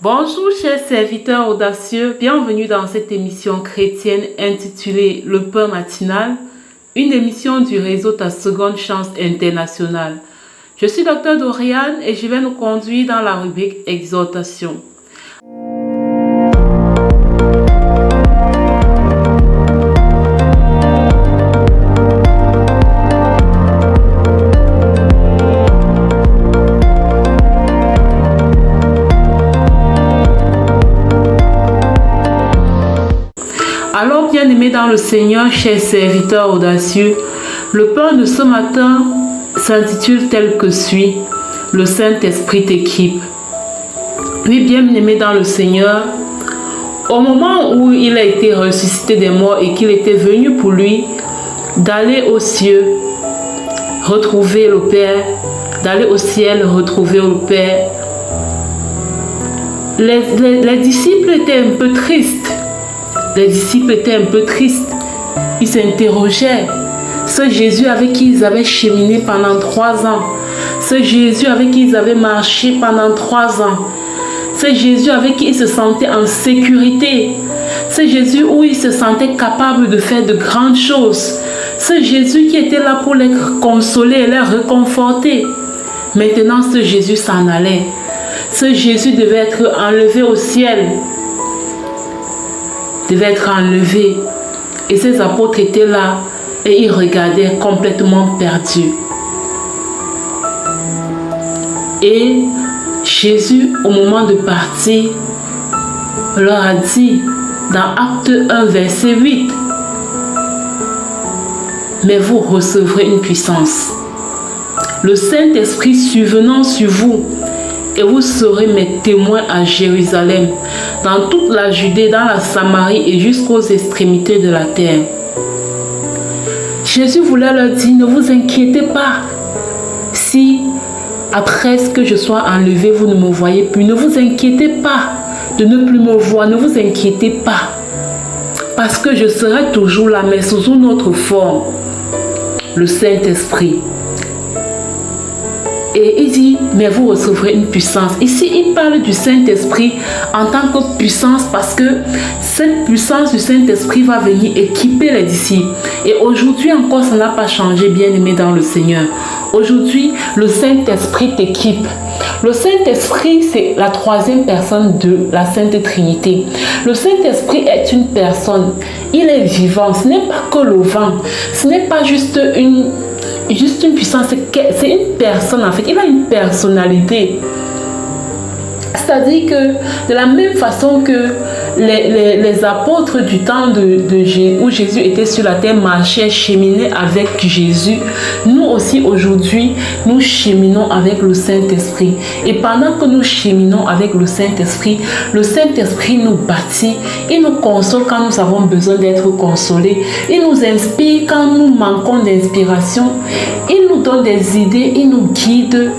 Bonjour chers serviteurs audacieux, bienvenue dans cette émission chrétienne intitulée Le Pain matinal, une émission du réseau Ta Seconde Chance International. Je suis Dr Doriane et je vais nous conduire dans la rubrique Exhortation. Alors, bien-aimés dans le Seigneur, chers serviteurs audacieux, le pain de ce matin s'intitule tel que suit: Le Saint-Esprit t'équipe. Oui, bien-aimés dans le Seigneur, au moment où il a été ressuscité des morts et qu'il était venu pour lui d'aller aux cieux, retrouver le Père, d'aller au ciel, retrouver le Père, les disciples étaient un peu tristes. Les disciples étaient un peu tristes. Ils s'interrogeaient. Ce Jésus avec qui ils avaient cheminé pendant 3 ans. Ce Jésus avec qui ils avaient marché pendant 3 ans. Ce Jésus avec qui ils se sentaient en sécurité. Ce Jésus où ils se sentaient capables de faire de grandes choses. Ce Jésus qui était là pour les consoler et les réconforter. Maintenant, ce Jésus s'en allait. Ce Jésus devait être enlevé au ciel. Devait être enlevé. Et ces apôtres étaient là et ils regardaient complètement perdus. Et Jésus, au moment de partir, leur a dit dans Acte 1, verset 8, « Mais vous recevrez une puissance. Le Saint-Esprit survenant sur vous, et vous serez mes témoins à Jérusalem, dans toute la Judée, dans la Samarie et jusqu'aux extrémités de la terre. » Jésus voulait leur dire: ne vous inquiétez pas. Si après que je sois enlevé, vous ne me voyez plus, ne vous inquiétez pas de ne plus me voir, ne vous inquiétez pas. Parce que je serai toujours là, mais sous une autre forme, le Saint-Esprit. Et il dit, mais vous recevrez une puissance. Ici, il parle du Saint-Esprit en tant que puissance parce que cette puissance du Saint-Esprit va venir équiper les disciples. Et aujourd'hui encore, ça n'a pas changé, bien-aimé dans le Seigneur. Aujourd'hui, le Saint-Esprit t'équipe. Le Saint-Esprit, c'est la 3e personne de la Sainte Trinité. Le Saint-Esprit est une personne. Il est vivant. Ce n'est pas que le vent. Ce n'est pas juste une puissance, c'est une personne en fait. Il a une personnalité. C'est-à-dire que de la même façon que les apôtres du temps où Jésus était sur la terre marchaient, cheminaient avec Jésus, nous aussi aujourd'hui, nous cheminons avec le Saint-Esprit. Et pendant que nous cheminons avec le Saint-Esprit nous bâtit, il nous console quand nous avons besoin d'être consolés, il nous inspire quand nous manquons d'inspiration, il nous donne des idées, il nous guide.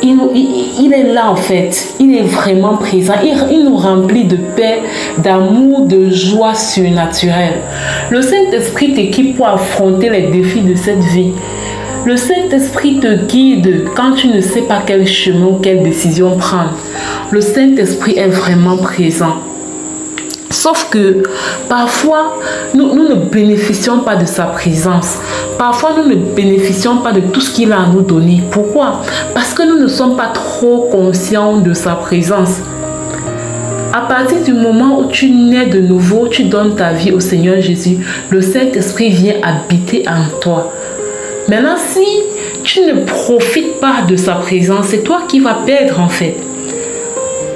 Il est là en fait, il est vraiment présent, il nous remplit de paix, d'amour, de joie surnaturelle. Le Saint-Esprit t'équipe pour affronter les défis de cette vie. Le Saint-Esprit te guide quand tu ne sais pas quel chemin ou quelle décision prendre. Le Saint-Esprit est vraiment présent. Sauf que parfois, nous ne bénéficions pas de sa présence. Parfois, nous ne bénéficions pas de tout ce qu'il a à nous donner. Pourquoi? Parce que nous ne sommes pas trop conscients de sa présence. À partir du moment où tu nais de nouveau, tu donnes ta vie au Seigneur Jésus, le Saint-Esprit vient habiter en toi. Maintenant, si tu ne profites pas de sa présence, c'est toi qui vas perdre en fait.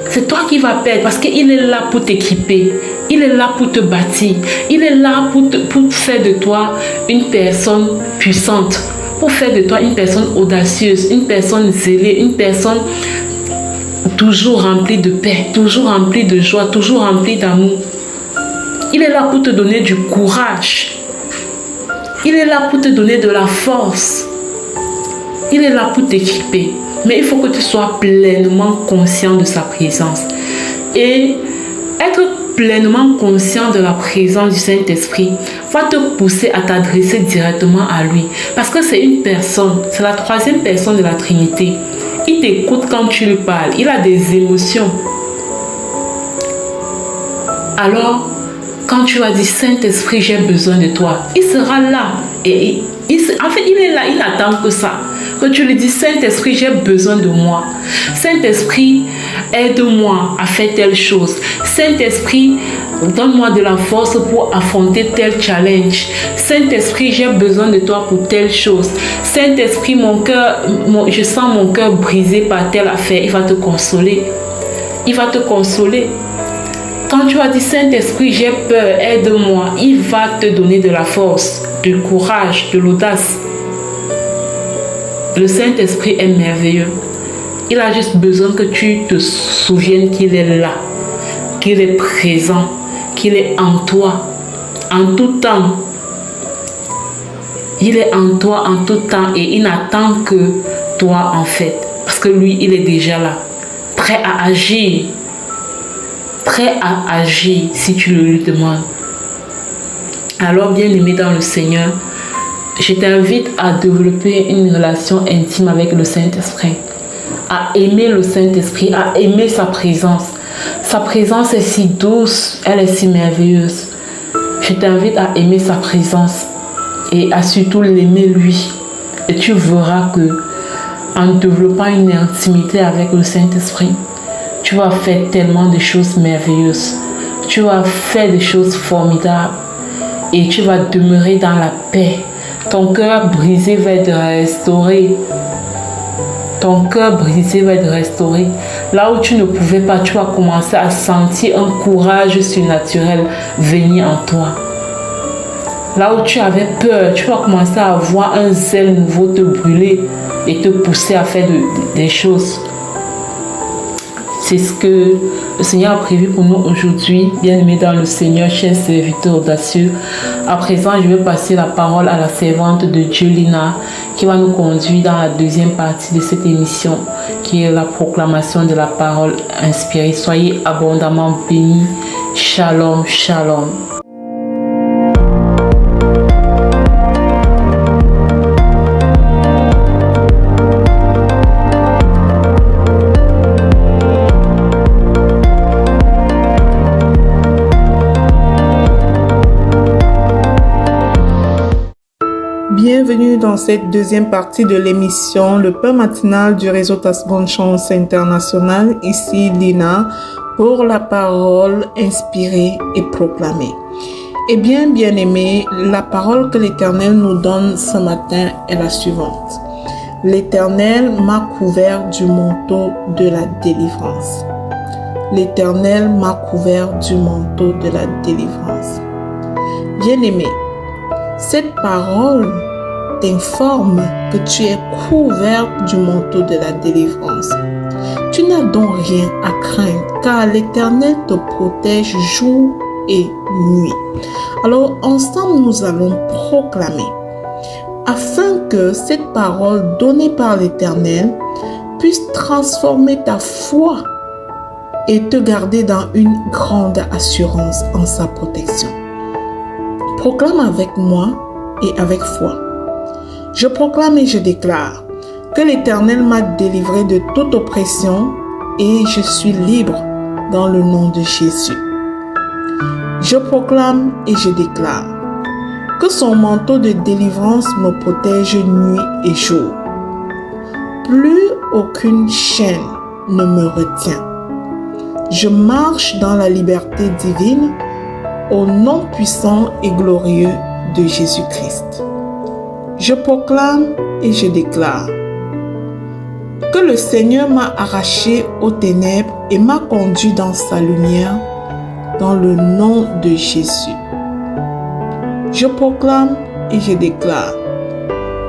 C'est toi qui vas perdre parce qu'il est là pour t'équiper. Il est là pour te bâtir. Il est là pour faire de toi une personne puissante. Pour faire de toi une personne audacieuse, une personne zélée, une personne toujours remplie de paix, toujours remplie de joie, toujours remplie d'amour. Il est là pour te donner du courage. Il est là pour te donner de la force. Il est là pour t'équiper. Mais il faut que tu sois pleinement conscient de sa présence. Et être pleinement conscient de la présence du Saint-Esprit va te pousser à t'adresser directement à lui. Parce que c'est une personne, c'est la 3e personne de la Trinité. Il t'écoute quand tu lui parles. Il a des émotions. Alors, quand tu vas dire Saint-Esprit, j'ai besoin de toi, il sera là. Et en fait, il est là, il n'attend que ça. Que tu lui dis Saint-Esprit, j'ai besoin de moi. Saint-Esprit, aide-moi à faire telle chose. Saint-Esprit, donne-moi de la force pour affronter tel challenge. Saint-Esprit, j'ai besoin de toi pour telle chose. Saint-Esprit, je sens mon cœur brisé par telle affaire. Il va te consoler. Il va te consoler. Quand tu as dit Saint-Esprit, j'ai peur, aide-moi, il va te donner de la force, du courage, de l'audace. Le Saint-Esprit est merveilleux. Il a juste besoin que tu te souviennes qu'il est là, qu'il est présent, qu'il est en toi, en tout temps. Il est en toi en tout temps et il n'attend que toi en fait. Parce que lui, il est déjà là, prêt à agir. Prêt à agir si tu le lui demandes. Alors, bien-aimé dans le Seigneur, je t'invite à développer une relation intime avec le Saint-Esprit, à aimer le Saint-Esprit, à aimer sa présence. Sa présence est si douce, elle est si merveilleuse. Je t'invite à aimer sa présence et à surtout l'aimer lui. Et tu verras que en développant une intimité avec le Saint-Esprit, tu vas faire tellement de choses merveilleuses. Tu vas faire des choses formidables. Et tu vas demeurer dans la paix. Ton cœur brisé va être restauré. Ton cœur brisé va être restauré. Là où tu ne pouvais pas, tu vas commencer à sentir un courage surnaturel venir en toi. Là où tu avais peur, tu vas commencer à avoir un zèle nouveau te brûler et te pousser à faire des choses. C'est ce que le Seigneur a prévu pour nous aujourd'hui, bien-aimés dans le Seigneur, chers serviteurs audacieux. À présent, je vais passer la parole à la servante de Dieu, Lina, qui va nous conduire dans la deuxième partie de cette émission, qui est la proclamation de la parole inspirée. Soyez abondamment bénis. Shalom, shalom. Bienvenue dans cette deuxième partie de l'émission Le pain matinal du réseau Tas Bonne Chance International. Ici Lina pour la parole inspirée et proclamée. Eh bien, bien-aimés, la parole que l'Éternel nous donne ce matin est la suivante. L'Éternel m'a couvert du manteau de la délivrance. L'Éternel m'a couvert du manteau de la délivrance. Bien-aimés, cette parole t'informe que tu es couvert du manteau de la délivrance. Tu n'as donc rien à craindre, car l'Éternel te protège jour et nuit. Alors ensemble, nous allons proclamer, afin que cette parole donnée par l'Éternel puisse transformer ta foi et te garder dans une grande assurance en sa protection. Proclame avec moi et avec foi. Je proclame et je déclare que l'Éternel m'a délivré de toute oppression et je suis libre dans le nom de Jésus. Je proclame et je déclare que son manteau de délivrance me protège nuit et jour. Plus aucune chaîne ne me retient. Je marche dans la liberté divine au nom puissant et glorieux de Jésus-Christ. Je proclame et je déclare que le Seigneur m'a arraché aux ténèbres et m'a conduit dans sa lumière dans le nom de Jésus. Je proclame et je déclare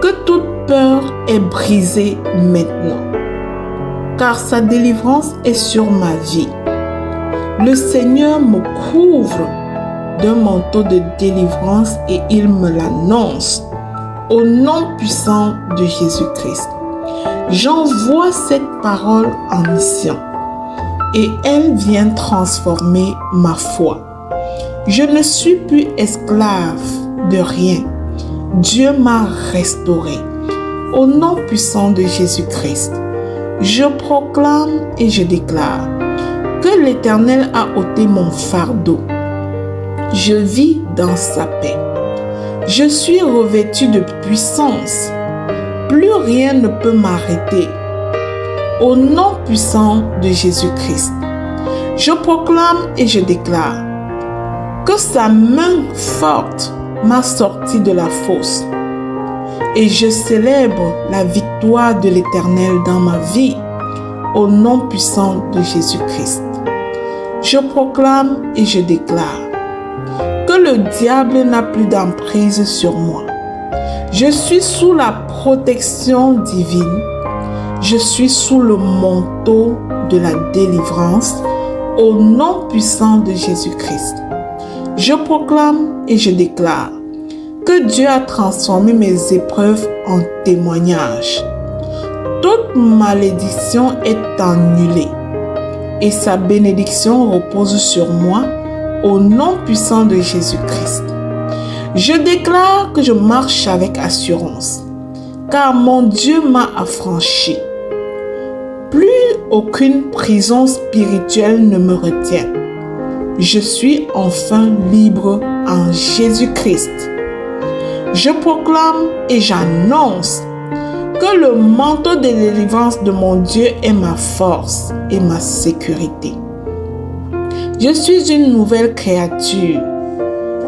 que toute peur est brisée maintenant, car sa délivrance est sur ma vie. Le Seigneur me couvre d'un manteau de délivrance et il me l'annonce au nom puissant de Jésus-Christ. J'envoie cette parole en mission et elle vient transformer ma foi. Je ne suis plus esclave de rien. Dieu m'a restauré. Au nom puissant de Jésus-Christ, je proclame et je déclare que l'Éternel a ôté mon fardeau Je vis dans sa paix. Je suis revêtu de puissance. Plus rien ne peut m'arrêter. Au nom puissant de Jésus-Christ, je proclame et je déclare que sa main forte m'a sorti de la fosse. Et je célèbre la victoire de l'Éternel dans ma vie, au nom puissant de Jésus-Christ. Je proclame et je déclare que le diable n'a plus d'emprise sur moi. Je suis sous la protection divine. Je suis sous le manteau de la délivrance, au nom puissant de Jésus-Christ. Je proclame et je déclare que Dieu a transformé mes épreuves en témoignages. Toute malédiction est annulée et sa bénédiction repose sur moi au nom puissant de Jésus-Christ. Je déclare que je marche avec assurance, car mon Dieu m'a affranchi. Plus aucune prison spirituelle ne me retient. Je suis enfin libre en Jésus-Christ. Je proclame et j'annonce que le manteau de délivrance de mon Dieu est ma force et ma sécurité. Je suis une nouvelle créature.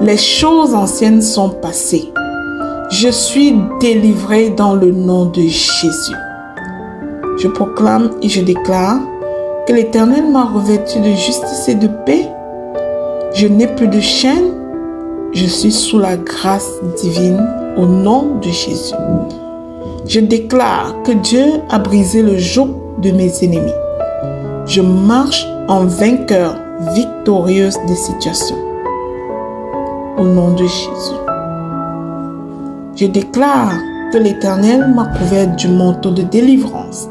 Les choses anciennes sont passées. Je suis délivré dans le nom de Jésus. Je proclame et je déclare que l'Éternel m'a revêtu de justice et de paix. Je n'ai plus de chaînes. Je suis sous la grâce divine au nom de Jésus. Je déclare que Dieu a brisé le joug de mes ennemis. Je marche en vainqueur, victorieuse des situations. Au nom de Jésus. Je déclare que l'Éternel m'a couvert du manteau de délivrance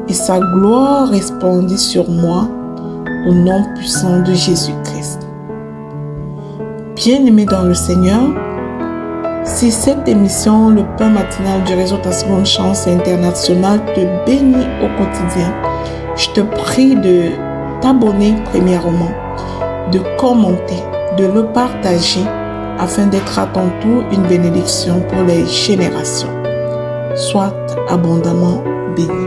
et sa gloire resplendit sur moi au nom puissant de Jésus-Christ. Bien-aimés dans le Seigneur, si cette émission, le pain matinal du réseau Ta Seconde Chance International, te bénit au quotidien, je te prie de t'abonner premièrement, de commenter, de le partager afin d'être à ton tour une bénédiction pour les générations. Sois abondamment béni.